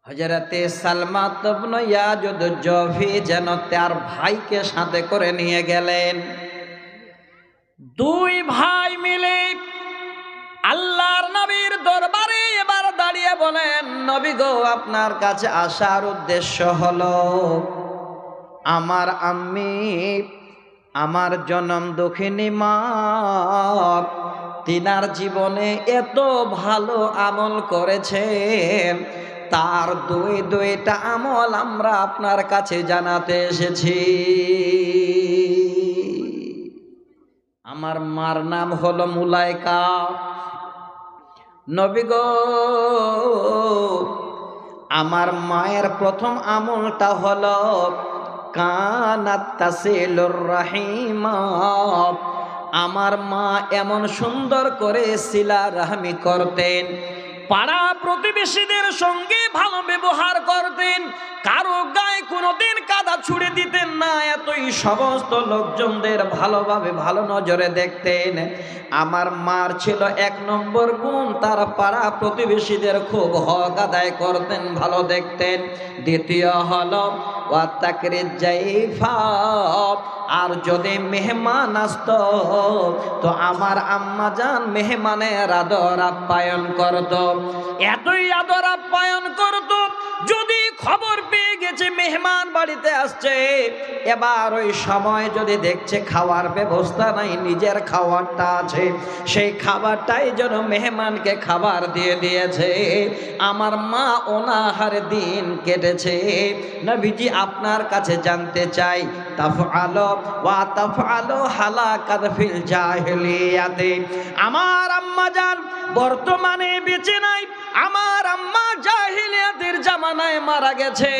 হযরতে সালমা ইবনে ইয়াজুদুজ জুফি যেন তার ভাইকে সাথে করে নিয়ে গেলেন। 2 ভাই মিলে আল্লাহর নবীর দরবারে এবার দাঁড়িয়ে বলেন, নবী গো, আপনার কাছে আসার উদ্দেশ্য হলো আমার আম্মি, আমার জনম দুঃখিনী মা, তিনার জীবনে এত ভালো আমল করেছেন, তার 2টা আমল আমরা আপনার কাছে জানাতে এসেছি। আমার মার নাম হলো মুলাইকা। নবী গো, আমার মায়ের প্রথম আমলটা হলো কানাত তাসিলুর রাহিমা, আমার মা এমন সুন্দর করে সিলা রাহমি করতেন, পাড়া প্রতিবেশীদের সঙ্গে ভালো ব্যবহার করতেন, কারো গায়ে কোনোদিন কাদা ছুড়ে দিতেন না, এতই সমস্ত লোকজনদের ভালোভাবে ভালো নজরে দেখতেন। আমার মার ছিল 1 নম্বর গুণ, তার পাড়া প্রতিবেশীদের খুব হক আদায় করতেন, ভালো দেখতেন। দ্বিতীয় হলো ওয়া তাকরিজ জাইফা, আর যদি মেহমান আসতো তো আমার আম্মা জান মেহমানের আদর আপ্যায়ন করত, এতই আদর আপ্যায়ন করত, যদি খবর পেয়ে গেছে মেহমান বাড়িতে আসছে, এবার ওই সময় যদি দেখছে খাওয়ার ব্যবস্থা নাই, নিজের খাবারটা আছে, সেই খাবারটাই যেন মেহমানকে খাবার দিয়ে দিয়েছে। আমার মা অনাহার দিন কেটেছে। নবীজি আপনার কাছে জানতে চাই, তাফআলু ওয়া তাফআলু হালাকাত ফিল জাহিলিয়াতি, আমার আম্মা জান বর্তমানে বেঁচে নাই, আমার আম্মা জাহিলিয়াতের জামানায় মারা গেছে,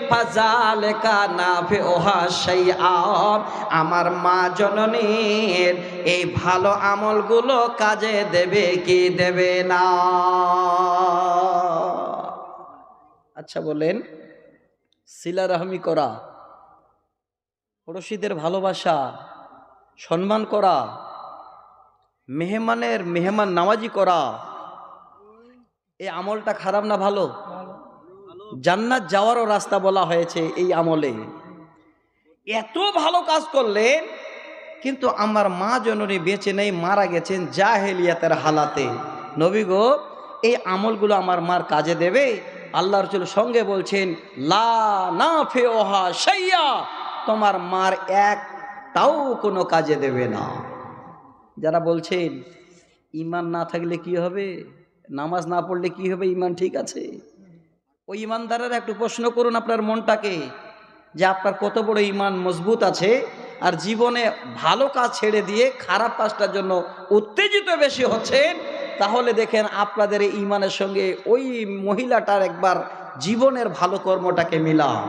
ফাজালেকা নাফিউহা শাইআন, আমার মা জননীর এই ভালো আমলগুলো কাজে দেবে কি দেবে না? আচ্ছা বলেন, সিলা রাহমি করা, পড়োশীদের ভালোবাসা সম্মান করা, মেহমান নামাজি করা, এই আমলটা খারাপ না ভালো? জান্নাত যাওয়ারও রাস্তা বলা হয়েছে এই আমলে। এত ভালো কাজ করলেন, কিন্তু আমার মা জননী বেঁচে নেই, মারা গেছেন জাহেলিয়াতের হালাতে। নবী গো, এই আমলগুলো আমার মার কাজে দেবে? আল্লাহ রাসূল সঙ্গে বলছেন, লা নাফিউহা শাইয়া, তোমার মার একটাও কোনো কাজে দেবে না। যারা বলছেন ঈমান না থাকলে কি হবে, নামাজ না পড়লে কি হবে, ঈমান ঠিক আছে, ওই ঈমানদারের একটু প্রশ্ন করুন আপনার মনটাকে, যে আপনার কত বড় ঈমান মজবুত আছে, আর জীবনে ভালো কাজ ছেড়ে দিয়ে খারাপ কাজটার জন্য উত্তেজিত বেশি হচ্ছেন। তাহলে দেখেন আপনাদের এই ঈমানের সঙ্গে ওই মহিলাটার একবার জীবনের ভালো কর্মটাকে মিলান।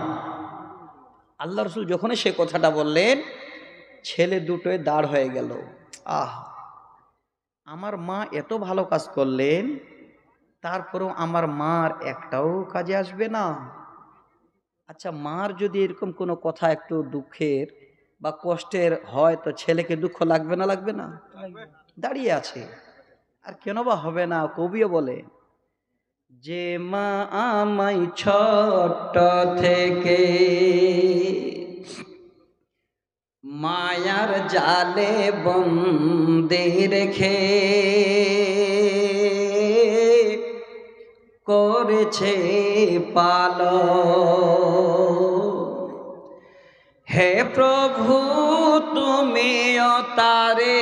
আল্লাহ রাসূল যখনই সে কথাটা বললেন, ছেলে দুটোই দাঁড় হয়ে গেল। আহ, আমার মা এত ভালো কাজ করলেন, তারপরেও আমার মার একটাও কাজে আসবে না। আচ্ছা, মার যদি এরকম কোনো কথা একটু দুঃখের বা কষ্টের হয়, তো ছেলেকে দুঃখ লাগবে না? লাগবে না? দাঁড়িয়ে আছে, আর কেন বা হবে না? কবিও বলে, যে মা আমায় ছোট্ট থেকে মায়ার জালে বন্দি রেখে করেছে পালন, হে প্রভু তুমিও তারে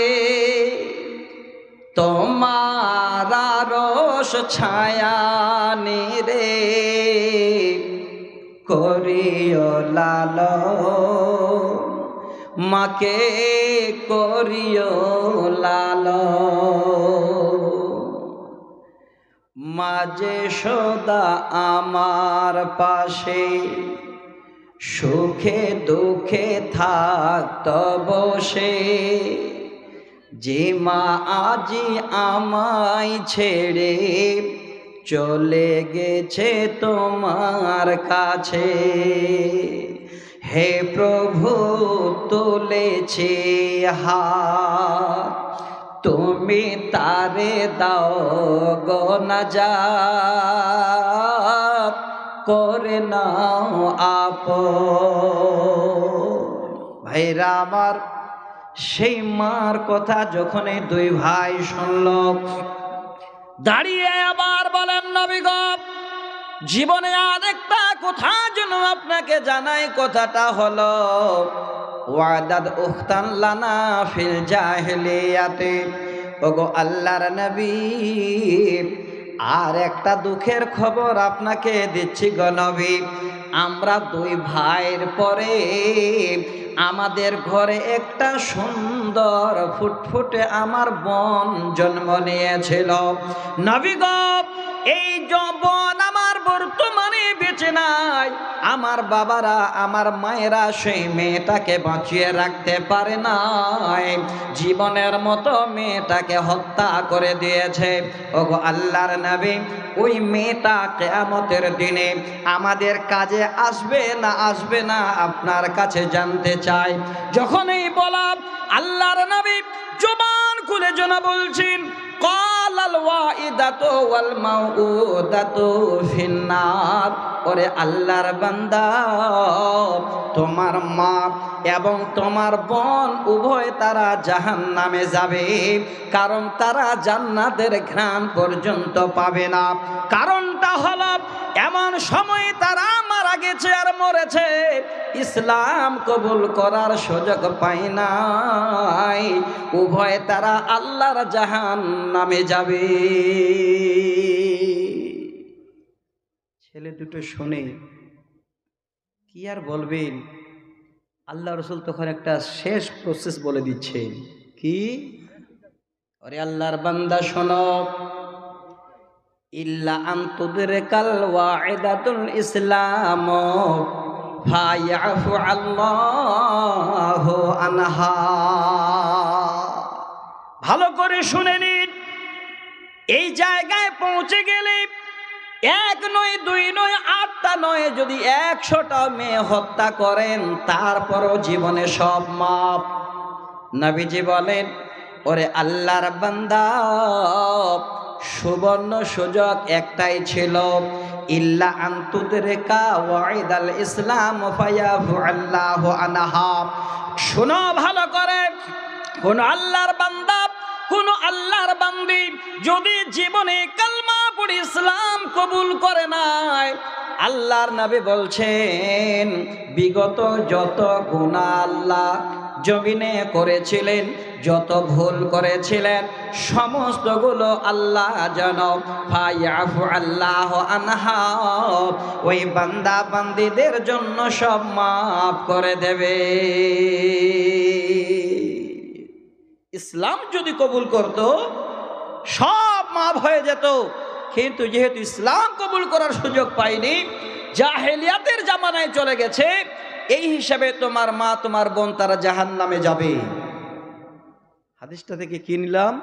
তোমার আরশ ছায়া নিরে করিও লালন, মাকে করিও লালন। মাঝে সদা আমার পাশে সুখে দুঃখে থাকত বসে, যে মা আজি আমায় ছেড়ে চলে গেছে তোমার কাছে, হে প্রভু তুলেছে হাত, তুমি তারে দাও গো নাজাত, করে নাও আপন। ভাইরা আমার, সেই মার কথা যখন এই দুই ভাই শুনল, দাঁড়িয়ে আবার বলেন, নবী গো, জীবনে আর একটা কথা যেন আপনাকে জানাই। কথাটা হলো, ওয়াদাদ উখতান লানা ফিল জাহিলিয়াতে, ওগো আল্লাহর নবী, আর একটা দুঃখের খবর আপনাকে দিচ্ছি গো নবী। আমরা দুই ভাইয়ের পরে আমাদের ঘরে একটা সুন্দর ফুটফুটে আমার বোন জন্ম নিয়েছিল। নবী গো, এই বোন আমার বর্তমানে বেঁচে নাই। আমার বাবারা, আমার মায়েরা সেই মেয়েটাকে বাঁচিয়ে রাখতে পারে নাই, জীবনের মতো মেয়েটাকে হত্যা করে দিয়েছে। ওগো আল্লাহর নবী, ওই মেয়েটা কিয়ামতের দিনে আমাদের কাজে আসবে না আসবে না আপনার কাছে জানতে চাই। যখনই বলা, আল্লাহর নবী জবান খুলে জনা বলছেন, ক্বালাল ওয়াইদাতু ওয়াল মাউউদাতু ফিন্নার, ওরে আল্লাহর বান্দা, তোমার মা এবং তোমার বোন উভয় তারা জাহান্নামে যাবে, কারণ তারা জান্নাতের ঘ্রাণ পর্যন্ত পাবে না। কারণটা হলো, এমন সময় তারা মারা গেছে আর মরেছে, ইসলাম কবুল করার সুযোগ পায় নাই, উভয় তারা আল্লাহর জাহান্নামে যাবে। ছেলে দুটো শুনে কি আর বলবেন, আল্লাহ রাসূল তখন একটা শেষ প্রসেস বলে দিচ্ছেন। কি? ওরে আল্লাহর বান্দা শোনো, ইল্লা আন তুদরিকাল ওয়াইদাতুল ইসলাম ফায়াফু আল্লাহু আনহা। ভালো করে শুনে নিন, এই জায়গায় পৌঁছে গেলে এক নয়, দুই নয়, 8টা নয়, যদি 100টা মেয়ে হত্যা করেন তারপরও জীবনে সব মাপ। নবীজি বলেন, ওরে আল্লাহর বান্দা, সুবর্ণ সুযোগ একটাই ছিল, ইল্লা আন তুদরিকা ওয়াইদাল ইসলাম ফায়াফু আল্লাহু আনহা। শোনো ভালো করে, কোন আল্লাহর বান্দা, কোন আল্লাহর বান্দি যদি জীবনে কালমা পড়ে ইসলাম কবুল করে নাই, আল্লাহর নবী বলছেন বিগত যত গুনাহ আল্লাহ জমিনে করেছিলেন, যত ভুল করেছিলেন, সমস্তগুলো আল্লাহ যেন ফায়াফু আল্লাহু আনহা, ওই বান্দা বান্দীদের জন্য সব মাফ করে দেবে। ইসলাম যদি কবুল করত সব মাফ হয়ে যেত, কিন্তু যেহেতু ইসলাম কবুল করার সুযোগ পাইনি, জাহেলিয়াতের জামানায় চলে গেছে, এই হিসাবে তোমার মা তোমার বোন তারা জাহান্নামে যাবে। হাদিসটা থেকে কি নিলাম?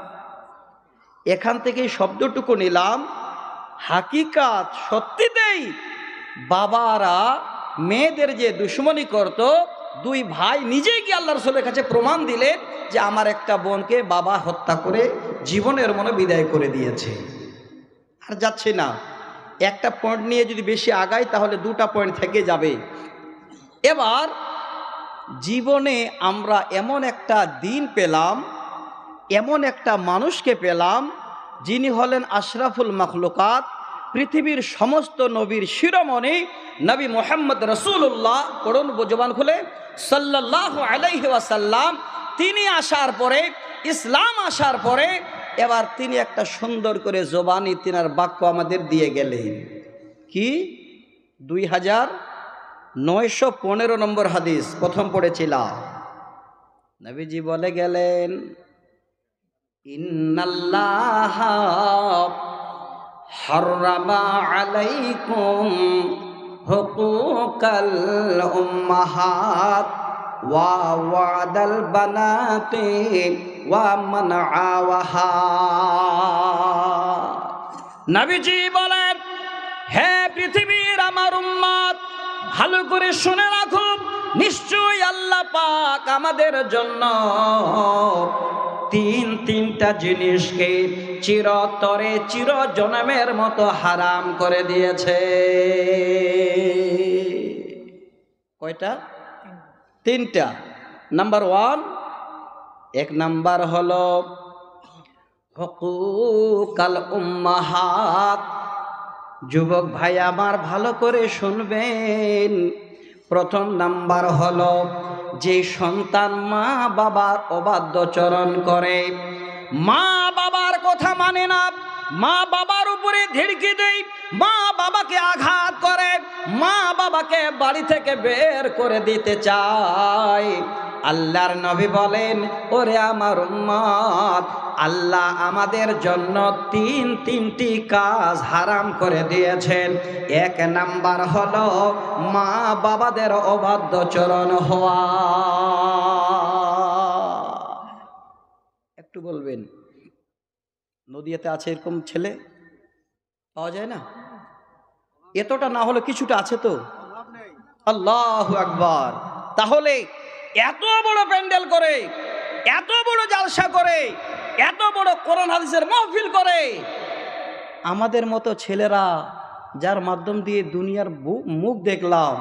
এখান থেকে শব্দটুকু নিলাম, হাকিকাত সত্যিতেই বাবারা মেয়েদের যে দুশ্মনী করত, দুই ভাই নিজেই গিয়ে আল্লাহ রাসূলের কাছে প্রমাণ দিলেন যে আমার একটা বোনকে বাবা হত্যা করে জীবনের মনে বিদায় করে দিয়েছে। আর যাচ্ছে না, একটা পয়েন্ট নিয়ে যদি বেশি আগাই তাহলে 2টা পয়েন্ট থেকে যাবে। এবার জীবনে আমরা এমন একটা দিন পেলাম, এমন একটা মানুষকে পেলাম, যিনি হলেন আশরাফুল মাখলুকাত, পৃথিবীর সমস্ত নবীর শিরোমণি নবী মুহাম্মদ রাসূলুল্লাহ, পড়ুন জবান খুলে, সাল্লাল্লাহু আলাইহি ওয়াসাল্লাম। তিনি আসার পরে, ইসলাম আসার পরে, এবার তিনি একটা সুন্দর করে জবানি তিনার বাক্য আমাদের দিয়ে গেলেন। কি? 2915 নম্বর হাদিস প্রথম পড়েছিলাম। নবীজি বলে গেলেন, ইন্নাল্লাহা হাররামা আলাইকুম হুকুকাল উম্মাহাত ওয়া ওয়াদাল বানাতি ওয়া মানআওয়াহা। নবীজি বলেন, হে পৃথিবীর আমার উম্মত, ভালো করে শুনে রাখো, নিশ্চয়ই আল্লাহ পাক আমাদের জন্য তিনটা জিনিসকে চিরতরে চিরজন্মের মতো হারাম করে দিয়েছে। কয়টা? 3টা। নাম্বার 1, 1 নাম্বার হলো হুকুকাল উম্মাহাত। যুবক ভাই আমার ভালো করে শুনবেন, প্রথম নাম্বার হলো যে সন্তান মা বাবার অবাধ্যচরণ করে, মা বাবার কথা মানে না, মা বাবার উপরে ধিড়কি দেয়, মা বাবাকে আঘাত করে, মা বাবাকে বাড়ি থেকে বের করে দিতে চায়। আল্লাহর নবী বলেন, ওরে আমার উম্মত, আল্লাহ আমাদের জন্য তিনটি কাজ হারাম করে দিয়েছেন। 1 নাম্বার হলো মা বাবাদের অবাধ্যচরণ হওয়া। একটু বলবেন, নদিয়াতে আছে এরকম ছেলে? পাওয়া যায় না? এতটা না হলে কিছুটা আছে তো। আল্লাহু আকবার। তাহলে এত বড় প্যান্ডেল করে, এত বড় জালসা করে, এত বড় কোরআন হাদিসের মাহফিল করে, আমাদের মতো ছেলেরা যার মাধ্যম দিয়ে দুনিয়ার মুখ দেখলাম,